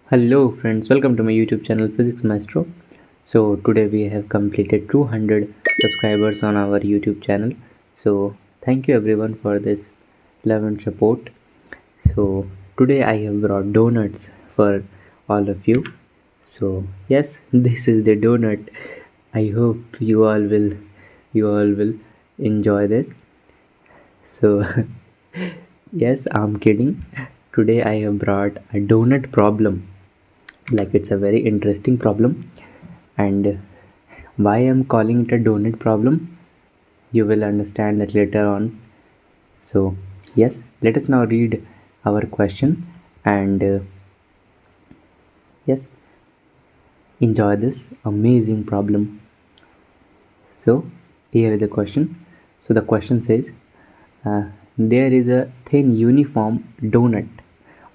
Hello friends, welcome to my YouTube channel Physics Maestro. So today we have completed 200 subscribers on our YouTube channel. So thank you everyone for this love and support. So today I have brought donuts for all of you. So yes, this is the donut. I hope you all will enjoy this. So yes, I'm kidding. Today I have brought a donut problem. Like it's a very interesting problem, and why I'm calling it a donut problem, you will understand that later on. So yes, let us now read our question and yes, enjoy this amazing problem. So here is the question. So the question says, uh, there is a thin uniform donut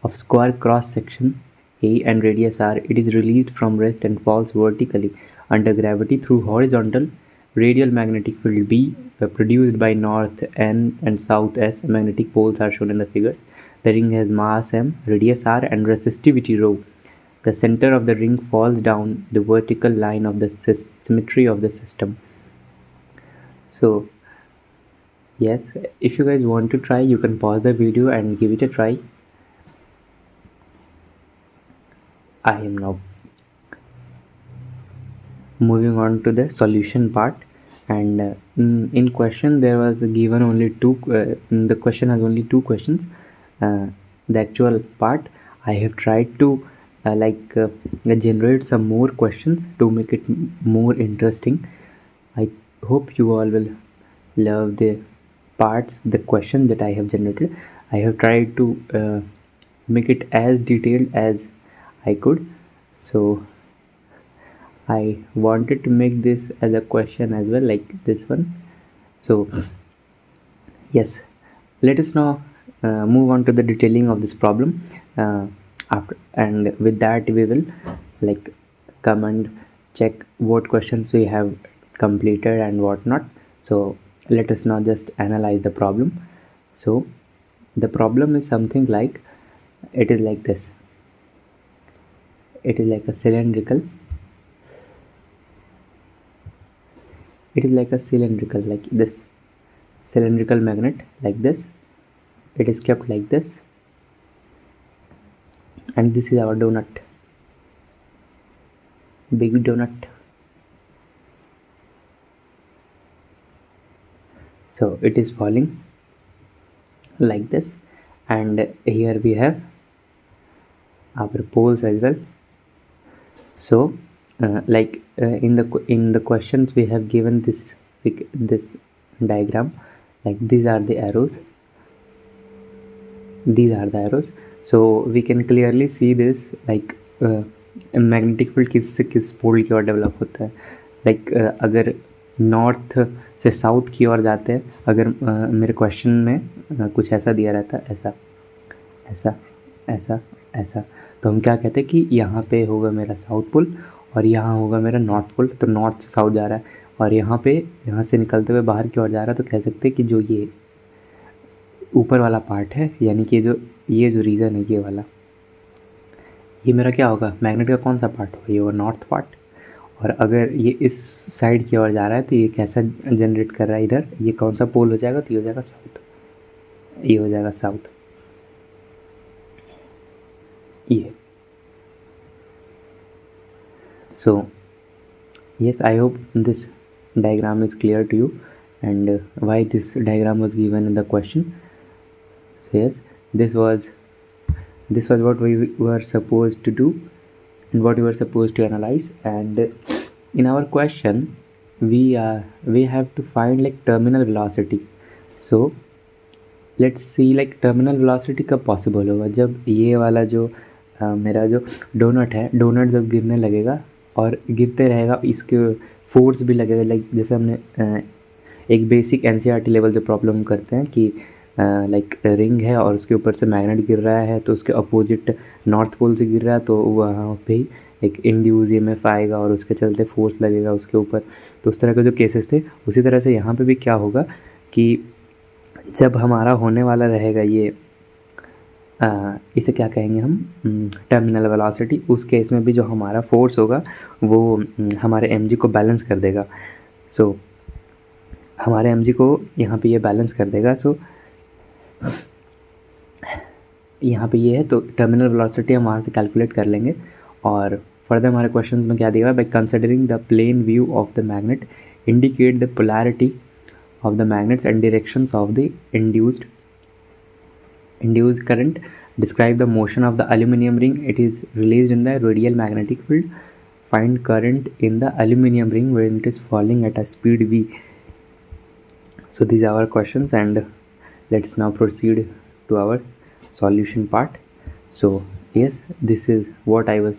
of square cross section A and radius r. It is released from rest and falls vertically under gravity through horizontal radial magnetic field B produced by north N and south S. Magnetic poles are shown in the figures. The ring has mass m, radius r, and resistivity rho. The center of the ring falls down the vertical line of the symmetry of the system. So yes, if you guys want to try, you can pause the video and give it a try. I am now moving on to the solution part, and in question there was given only two the question has only two questions. The actual part I have tried to generate some more questions to make it more interesting. I hope you all will love the question that I have generated. I have tried to make it as detailed as I could. So I wanted to make this as a question as well, like this one. So yes, let us now move on to the detailing of this problem. After and with that, we will like come and check what questions we have completed and what not. So let us now just analyze the problem. So the problem is something like, it is like this. It is like a cylindrical. It is like a cylindrical, like this cylindrical magnet, like this. It is kept like this, and this is our donut, big donut. So it is falling like this, and here we have our poles as well. So in the questions we have given this diagram, like these are the arrows, so we can clearly see this, like magnetic field किस से किस पोल की ओर develop होता है. Like अगर north से south की ओर जाते हैं, अगर मेरे क्वेश्चन में कुछ ऐसा दिया रहता है, ऐसा ऐसा ऐसा ऐसा, तो हम क्या कहते हैं कि यहाँ पे होगा मेरा साउथ पोल और यहाँ होगा मेरा नॉर्थ पोल. तो नॉर्थ से साउथ जा रहा है और यहाँ से निकलते हुए बाहर की ओर जा रहा है, तो कह सकते हैं कि जो ये ऊपर वाला पार्ट है, यानी कि ये जो रीजन है, ये वाला, ये मेरा क्या होगा, मैग्नेट का कौन सा पार्ट होगा, ये होगा नॉर्थ पार्ट. और अगर ये इस साइड की ओर जा रहा है तो ये कैसा जनरेट कर रहा है, इधर ये कौन सा पोल हो जाएगा, तो ये हो जाएगा साउथ. ये हो जाएगा साउथ. ये so yes, I hope this diagram is clear to you and why this diagram was given in the question. So yes, this was what we were supposed to do and what we were supposed to analyze. And in our question we have to find like terminal velocity. So let's see like terminal velocity कब possible होगा, जब ये वाला जो मेरा जो donut है, donut जब गिरने लगेगा और गिरते रहेगा, इसके फोर्स भी लगेगा. लाइक जैसे हमने एक बेसिक एनसीईआरटी लेवल जो प्रॉब्लम करते हैं कि लाइक रिंग है और उसके ऊपर से मैग्नेट गिर रहा है, तो उसके अपोजिट नॉर्थ पोल से गिर रहा है, तो वहाँ पे ही एक इंड्यूस ईएमएफ आएगा और उसके चलते फोर्स लगेगा उसके ऊपर. तो उस तरह के जो केसेस थे, उसी तरह से यहाँ पे भी क्या होगा कि जब हमारा होने वाला रहेगा ये इसे क्या कहेंगे हम, टर्मिनल वेलोसिटी। उस केस में भी जो हमारा फोर्स होगा वो हमारे mg को बैलेंस कर देगा। सो हमारे mg को यहाँ पे ये बैलेंस कर देगा। सो यहाँ पे ये है, तो टर्मिनल वेलोसिटी हम वहाँ से कैलकुलेट कर लेंगे। और फर्दर हमारे क्वेश्चन में क्या दिया हुआ है, by considering the plane view of the magnet indicate the polarity of the magnets and directions of the induced current, describe the motion of the aluminum ring it is released in the radial magnetic field, find current in the aluminum ring when it is falling at a speed v. So these are our questions, and let's now proceed to our solution part. So yes, this is what I was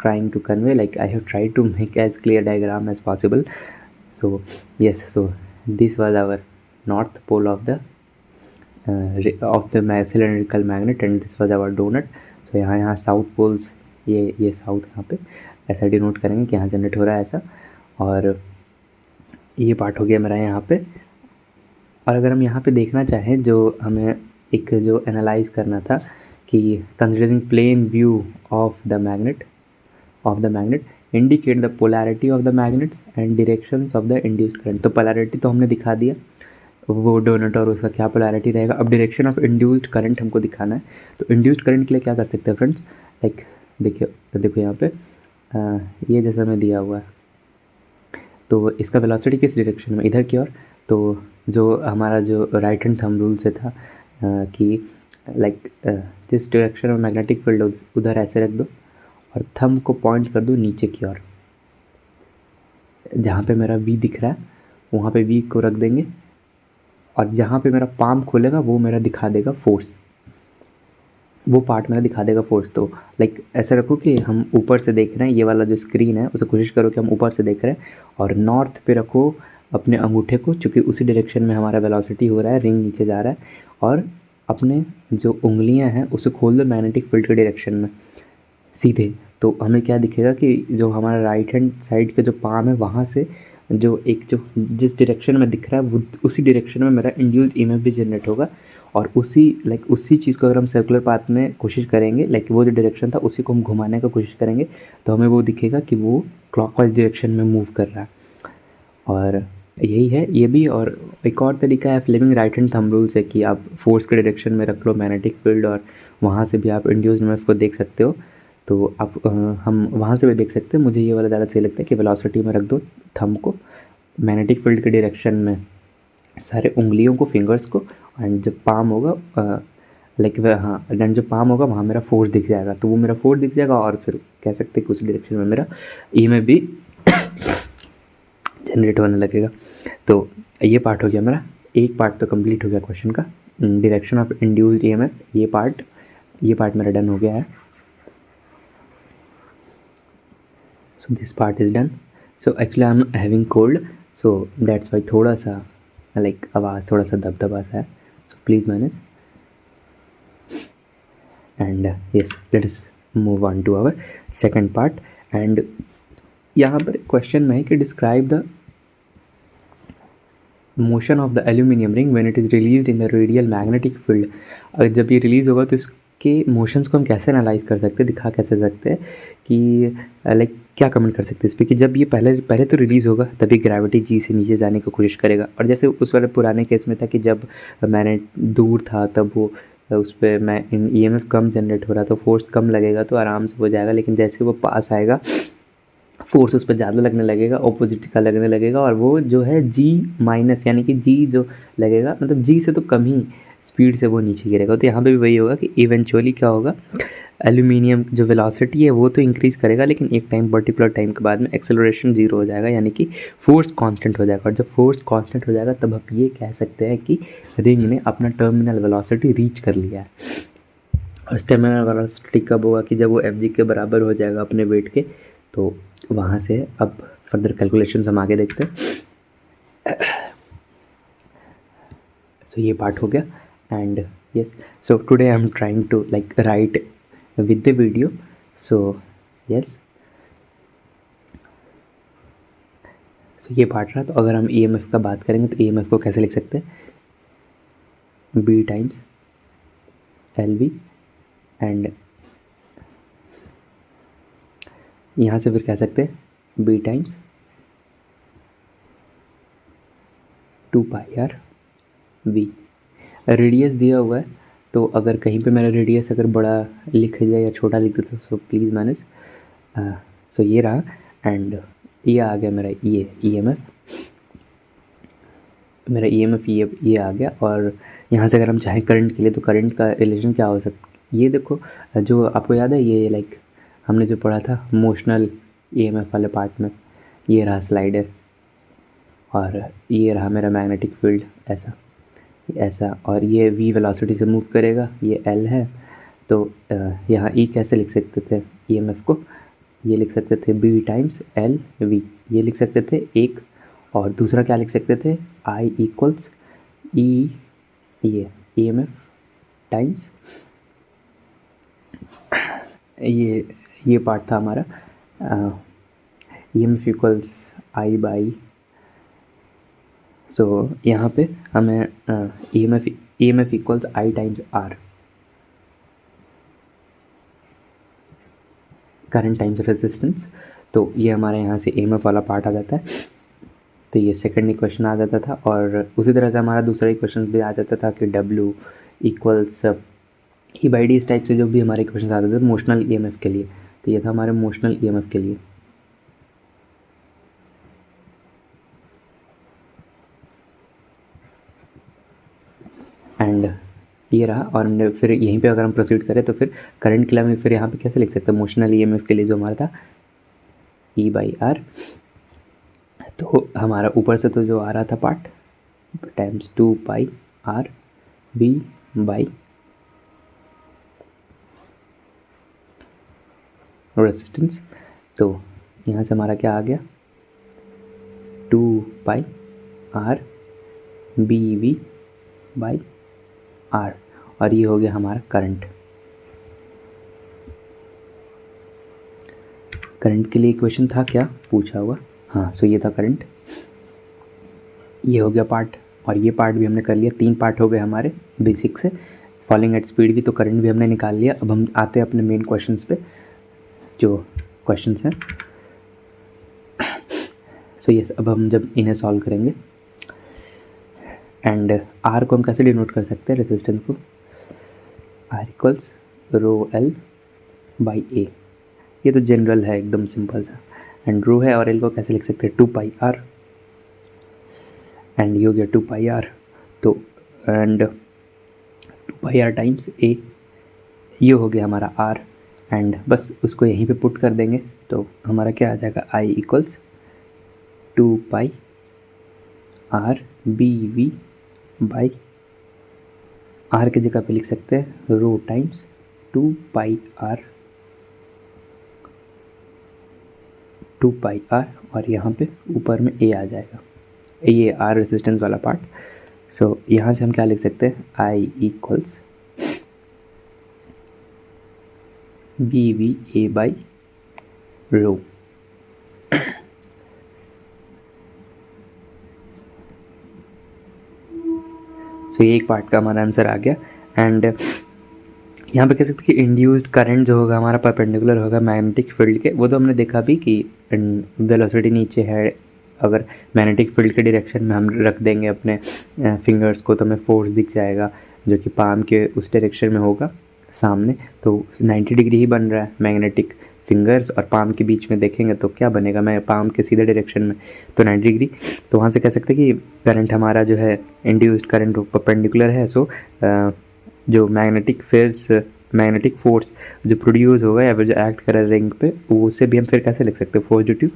trying to convey, like I have tried to make as clear diagram as possible. So yes, so this was our north pole of the cylindrical magnet, and this was our donut. So यहाँ south poles, ये south यहाँ पे ऐसा denote करेंगे कि यहाँ generate हो रहा है ऐसा। और ये पार्ट हो गया मेरा यहाँ पे। और अगर हम यहाँ पे देखना चाहें, जो हमें एक जो एनालाइज करना था कि considering plane view of the magnet indicate the polarity of the magnets and directions of the induced current. तो पोलैरिटी तो हमने दिखा दिया, वो डोनट और उसका क्या पोलैरिटी रहेगा। अब डायरेक्शन ऑफ इंड्यूस्ड करंट हमको दिखाना है। तो इंड्यूस्ड करंट के लिए क्या कर सकते हैं फ्रेंड्स, लाइक देखो यहाँ पे ये जैसा मैं दिया हुआ है, तो इसका वेलोसिटी किस डायरेक्शन में, इधर की ओर। तो जो हमारा जो राइट हैंड थंब रूल से था कि लाइक जिस डायरेक्शन में मैग्नेटिक फील्ड उधर ऐसे रख दो और थंब को पॉइंट कर दो नीचे की ओर। जहाँ पे मेरा वी दिख रहा है वहाँ पे वी को रख देंगे, और जहाँ पे मेरा पाम खोलेगा वो मेरा दिखा देगा फोर्स, वो पार्ट मेरा दिखा देगा फोर्स। तो लाइक ऐसे रखो कि हम ऊपर से देख रहे हैं, ये वाला जो स्क्रीन है उसे कोशिश करो कि हम ऊपर से देख रहे हैं, और नॉर्थ पे रखो अपने अंगूठे को, चूँकि उसी डायरेक्शन में हमारा वेलोसिटी हो रहा है, रिंग नीचे जा रहा है। और अपने जो उंगलियां हैं उसे खोल दो मैग्नेटिक फील्ड के डायरेक्शन में सीधे। तो हमें क्या दिखेगा कि जो हमारा राइट हैंड साइड का जो पाम है वहाँ से जो जिस डायरेक्शन में दिख रहा है वो उसी डायरेक्शन में मेरा इंड्यूस्ड ईएमएफ भी जनरेट होगा। और उसी चीज़ को अगर हम सर्कुलर पाथ में कोशिश करेंगे, वो जो डायरेक्शन था उसी को हम घुमाने का कोशिश करेंगे, तो हमें वो दिखेगा कि वो क्लॉकवाइज डायरेक्शन में मूव कर रहा है। और यही है ये भी। और एक और तरीका है Fleming right hand thumb rule से कि आप फोर्स के डायरेक्शन में रख लो मैग्नेटिक फील्ड, और वहाँ से भी आप इंड्यूस्ड ईएमएफ को देख सकते हो। तो आप हम वहाँ से भी देख सकते हैं। मुझे ये वाला ज़्यादा सही लगता है कि वेलोसिटी में रख दो थंब को मैग्नेटिक फील्ड के डायरेक्शन में, सारे उंगलियों को, फिंगर्स को, एंड जब पाम होगा एंड जो पाम होगा वहाँ मेरा फोर्स दिख जाएगा। तो वो मेरा फोर्स दिख जाएगा, और फिर कह सकते हैं कि उस डायरेक्शन में मेरा ईएमएफ भी जनरेट होने लगेगा। तो ये पार्ट हो गया मेरा, एक पार्ट तो कंप्लीट हो गया क्वेश्चन का, डायरेक्शन ऑफ इंड्यूस्ड ईएमएफ। ये पार्ट मेरा डन हो गया है। So this part is done. So actually I'm having cold, so that's why थोड़ा सा आवाज़ थोड़ा सा दबदबा सा है, so please manage. And yes, let us move on to our second part. And यहाँ पर क्वेश्चन में है कि describe the motion of the aluminium ring when it is released in the radial magnetic field. अगर जब ये release होगा तो इसके मोशंस को हम कैसे एनालाइज कर सकते हैं, दिखा कैसे सकते हैं कि क्या कमेंट कर सकते हैं इस पर कि जब ये पहले तो रिलीज़ होगा तभी ग्रेविटी जी से नीचे जाने की कोशिश करेगा। और जैसे उस वाले पुराने केस में था कि जब मैंने दूर था तब वो उस पर मैं ईएमएफ कम जनरेट हो रहा, तो फोर्स कम लगेगा तो आराम से हो जाएगा। लेकिन जैसे वो पास आएगा फोर्स उस पर ज़्यादा लगने लगेगा, ऑपोजिट का लगने लगेगा, और वो जो है जी माइनस यानी कि जी जो लगेगा, मतलब जी से तो कम ही स्पीड से वो नीचे गिरेगा। तो यहाँ पे भी वही होगा कि इवेंचुअली क्या होगा, एल्यूमिनियम जो वेलोसिटी है वो तो इंक्रीज़ करेगा, लेकिन एक पर्टिकुलर टाइम के बाद में एक्सेलरेशन जीरो हो जाएगा, यानी कि फोर्स कांस्टेंट हो जाएगा। और जब फोर्स कांस्टेंट हो जाएगा तब हम ये कह सकते हैं कि रिंग ने अपना टर्मिनल वेलोसिटी रीच कर लिया है। और इस टर्मिनल वेलोसिटी कब होगा कि जब वो mg के बराबर हो जाएगा अपने वेट के। तो वहाँ से अब फर्दर कैलकुलेशंस हम आगे देखते हैं। सो ये पार्ट हो गया। And yes, so today I am trying to write with the video. So yes, so ये पार्ट रहा। तो अगर हम EMF का बात करेंगे तो EMF को कैसे लिख सकते हैं, B टाइम्स LV एंड यहाँ से फिर कह सकते हैं B times 2 pi R V. Radius दिया हुआ है, तो अगर कहीं पे मेरा रेडियस अगर बड़ा लिख दिया या छोटा लिख दिया तो प्लीज़ माइनस। सो ये रहा, एंड ये आ गया मेरा ये ईएमएफ, मेरा ईएमएफ ये आ गया। और यहाँ से अगर हम चाहें करंट के लिए तो करंट का रिलेशन क्या हो सकता है, ये देखो जो आपको याद है ये लाइक हमने जो पढ़ा था मोशनल ईएमएफ वाले पार्ट में, ये रहा स्लाइडर और ये रहा मेरा मैग्नेटिक फील्ड ऐसा ऐसा, और ये v वेलोसिटी से मूव करेगा, ये l है। तो यहाँ e कैसे लिख सकते थे ईएमएफ को, ये लिख सकते थे b टाइम्स एल वी, ये लिख सकते थे एक। और दूसरा क्या लिख सकते थे I इक्वल्स ई, ये ईएमएफ टाइम्स ये पार्ट था हमारा EMF equals I by. So यहाँ पे हमें EMF equals I times R, current times resistance. तो ये हमारे यहाँ से ईएमएफ वाला पार्ट आ जाता है। तो ये सेकंड इक्वेशन आ जाता था, और उसी तरह से हमारा दूसरा इक्वेशन भी आ जाता था कि W equals E by D, इस टाइप से जो भी हमारे इक्वेशन आते थे मोशनल ईएमएफ के लिए। तो ये था हमारे मोशनल ईएमएफ के लिए। एंड ये रहा, और फिर यहीं पे अगर हम प्रोसीड करें तो फिर करंट के लिए हम फिर यहाँ पे कैसे लिख सकते हैं मोशनल ईएमएफ के लिए जो हमारा था ई बाई आर। तो हमारा ऊपर से तो जो आ रहा था part times 2 pi R B by resistance. तो यहाँ से हमारा क्या आ गया 2 pi R B V by R, और ये हो गया हमारा करंट। करंट के लिए इक्वेशन था क्या पूछा हुआ, हाँ सो ये था करंट। ये हो गया पार्ट, और ये पार्ट भी हमने कर लिया। 3 पार्ट हो गए हमारे बेसिक से, फॉलिंग एट स्पीड भी, तो करंट भी हमने निकाल लिया। अब हम आते हैं अपने मेन क्वेश्चंस पे, जो क्वेश्चंस हैं। सो यस, अब हम जब इन्हें सॉल्व करेंगे, एंड आर को हम कैसे डिनोट कर सकते हैं रेजिस्टेंस को, R equals rho L by A, ये तो जनरल है एकदम सिंपल सा। एंड रो है और एल को कैसे लिख सकते हैं 2 पाई आर, एंड ये हो गया 2 पाई आर। तो एंड 2 पाई आर टाइम्स ए, ये हो गया हमारा आर, एंड बस उसको यहीं पे पुट कर देंगे तो हमारा क्या आ जाएगा I equals 2 pi R B V by, R की जगह पे लिख सकते हैं rho times 2 pi R, 2 pi R, और यहाँ पे ऊपर में ए आ जाएगा, ये आर रेजिस्टेंस वाला पार्ट। सो यहाँ से हम क्या लिख सकते हैं I equals B V A by rho. So ये एक पार्ट का हमारा आंसर आ गया। एंड यहाँ पे कह सकते हैं कि इंड्यूस्ड करंट जो होगा हमारा परपेंडिकुलर होगा मैग्नेटिक फील्ड के, वो तो हमने देखा भी कि वेलोसिटी नीचे है, अगर मैग्नेटिक फील्ड के डायरेक्शन में हम रख देंगे अपने फिंगर्स को तो हमें फोर्स दिख जाएगा जो कि पाम के उस डायरेक्शन में होगा सामने। तो 90 डिग्री ही बन रहा है मैग्नेटिक फिंगर्स और पाम के बीच में देखेंगे तो क्या बनेगा, मैं पाम के सीधे डायरेक्शन में तो 90 डिग्री। तो वहाँ से कह सकते हैं कि करंट हमारा जो है इंड्यूस्ड करंट परपेंडिकुलर है। सो जो मैग्नेटिक फोर्स जो प्रोड्यूस होगा या फिर जो एक्ट कर रहा है रिंग पे, वो उसे भी हम फिर कैसे लिख सकते हैं force due to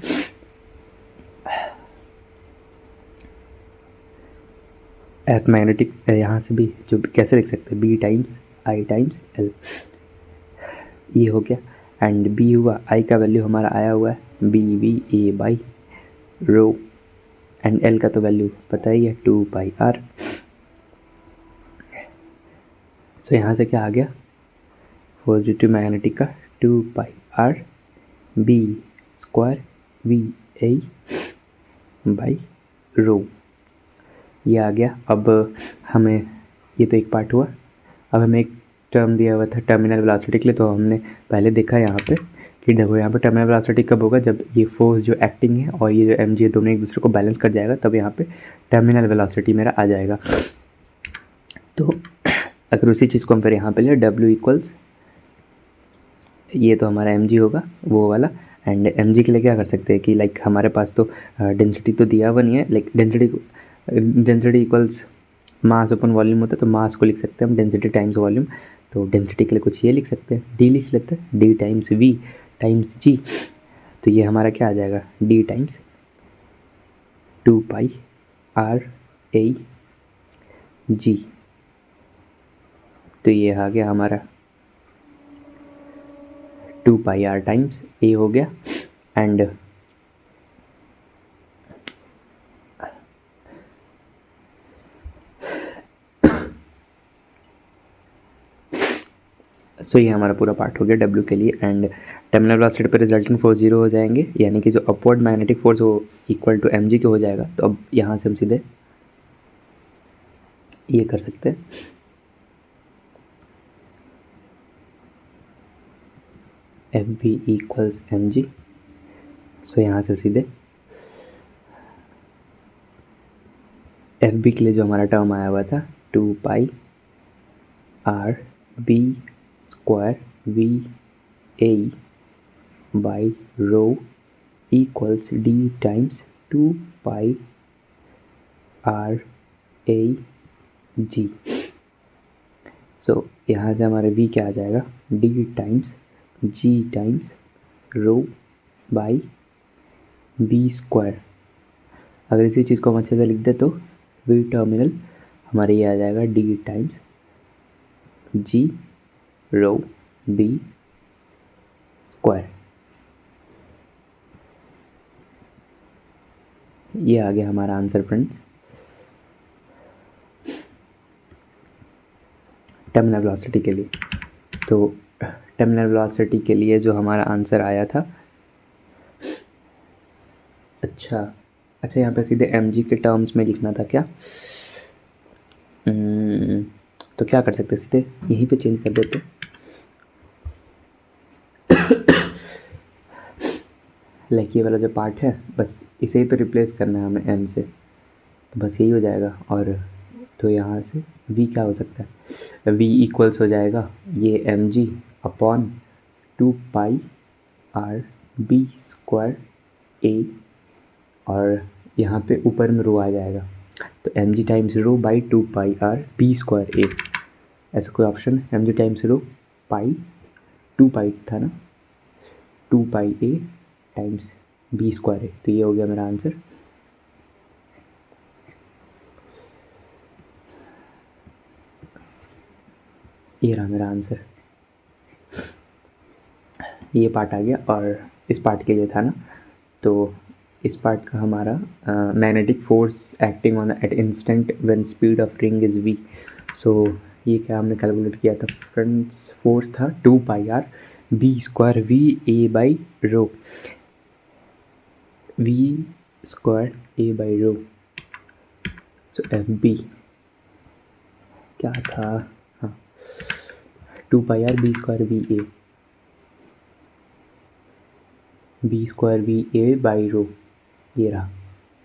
F magnetic, यहाँ से भी जो कैसे लिख सकते हैं B times I times L, ये हो गया। एंड बी हुआ, आई का वैल्यू हमारा आया हुआ है B V A by rho, and L का तो वैल्यू पता ही है 2 पाई आर। सो यहाँ से क्या आ गया फोर्स ड्यू टू मैग्नेटिक का 2 pi R B square V A by rho, ये आ गया। अब हमें ये तो एक पार्ट हुआ, अब हमें एक टर्म दिया हुआ था टर्मिनल वेलोसिटी के लिए, तो हमने पहले देखा यहाँ पे कि देखो यहाँ पे टर्मिनल वेलोसिटी कब होगा, जब ये फोर्स जो एक्टिंग है और ये जो mg है दोनों एक दूसरे को बैलेंस कर जाएगा, तब यहाँ पे टर्मिनल वेलोसिटी मेरा आ जाएगा। तो अगर उसी चीज़ को हम फिर यहाँ पे ले w इक्वल्स, ये तो हमारा mg होगा वो वाला, एंड mg के लिए क्या कर सकते हैं कि लाइक हमारे पास तो डेंसिटी तो दिया हुआ नहीं है, लाइक डेंसिटी इक्वल्स मास अपन वॉल्यूम होता है, तो मास को लिख सकते हैं हम डेंसिटी टाइम्स वॉल्यूम। तो डेंसिटी के लिए कुछ ये लिख सकते हैं, d लिख लेते हैं, d times v times g। तो ये हमारा क्या आ जाएगा, d times 2 pi r a g। तो ये आ गया हमारा 2 पाई r टाइम्स a हो गया, एंड सो ये हमारा पूरा पार्ट हो गया W के लिए। एंड टर्मिनल वेलोसिटी पर रिजल्टेंट फोर्स 0 हो जाएंगे, यानी कि जो अपवर्ड मैग्नेटिक फोर्स वो इक्वल टू mg के हो जाएगा। तो अब यहाँ से हम सीधे ये कर सकते हैं, FB इक्वल्स mg। सो यहाँ से सीधे FB के लिए जो हमारा टर्म आया हुआ था 2 pi r b square v a by rho equals d times 2 pi r a g। So यहाँ से हमारे v क्या आ जाएगा, d times g times rho by b square. अगर इसी चीज़ को हम अच्छे से लिख दे तो v टर्मिनल हमारे ये आ जाएगा d टाइम्स g रो b स्क्वायर। ये आ गया हमारा आंसर फ्रेंड्स, टर्मिनल वेलोसिटी के लिए। तो टर्मिनल वेलोसिटी के लिए जो हमारा आंसर आया था, अच्छा यहाँ पे सीधे mg के टर्म्स में लिखना था क्या, तो क्या कर सकते, सीधे यहीं पे चेंज कर देते। लाइक ये वाला जो पार्ट है बस इसे ही तो रिप्लेस करना है हमें m से, तो बस यही हो जाएगा। और तो यहाँ से v क्या हो सकता है, v इक्वल्स हो जाएगा ये mg upon 2 pi r b square a, और यहाँ पे ऊपर में रो आ जाएगा, तो mg times rho by 2 pi r b square a। ऐसा कोई ऑप्शन है, mg टाइम्स रो पाई 2 पाई था ना, 2 पाई a times b square a। तो ये हो गया मेरा आंसर। ये रहा मेरा आंसर, ये पार्ट आ गया। और इस पार्ट के लिए था ना, तो इस पार्ट का हमारा magnetic force acting on at instant when speed of ring is v। So ये क्या हमने कैलकुलेट किया था फ्रेंड्स, फोर्स था 2 pi r b square v a by row, v square a by rho. So FB क्या था, हाँ 2 pi r b square v a, b square v a by rho. ये रहा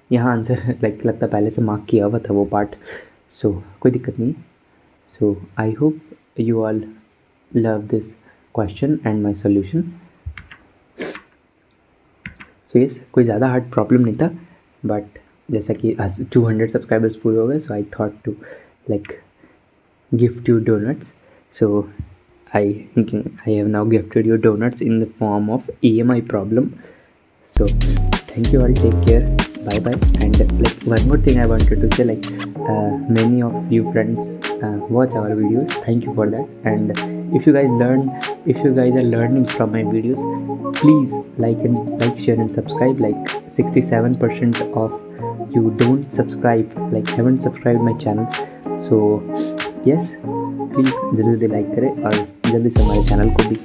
यहाँ आंसर, लाइक लगता है पहले से मार्क किया हुआ था वो पार्ट। सो कोई दिक्कत नहीं। So I hope you all love this question and my solution. So yes, कोई ज़्यादा हार्ड प्रॉब्लम नहीं था, बट जैसा कि आज 200 सब्सक्राइबर्स पूरे हो गए, so I thought to like gift you donuts. So I have now gifted you donuts in the form of EMI problem. So thank you all, take care, bye bye. And like one more thing I wanted to say, like many of you friends watch our videos, thank you for that. And if you guys are learning from my videos, please like, share and subscribe. Like 67% of you don't subscribe, like haven't subscribed my channel. So yes, please जल्दी like करें और जल्दी से हमारे channel को भी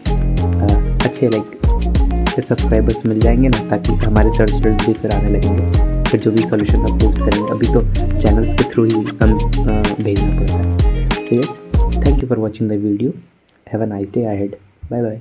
अच्छे like subscribers मिल जाएंगे ना, ताकि हमारे सर्च रिजल्ट भी फिर आने लगेंगे, फिर जो भी सॉल्यूशन हम पोस्ट करेंगे। अभी तो चैनल्स के थ्रू ही हम भेजना पड़ता है। तो yes, thank you for watching the video. Have a nice day ahead. Bye bye.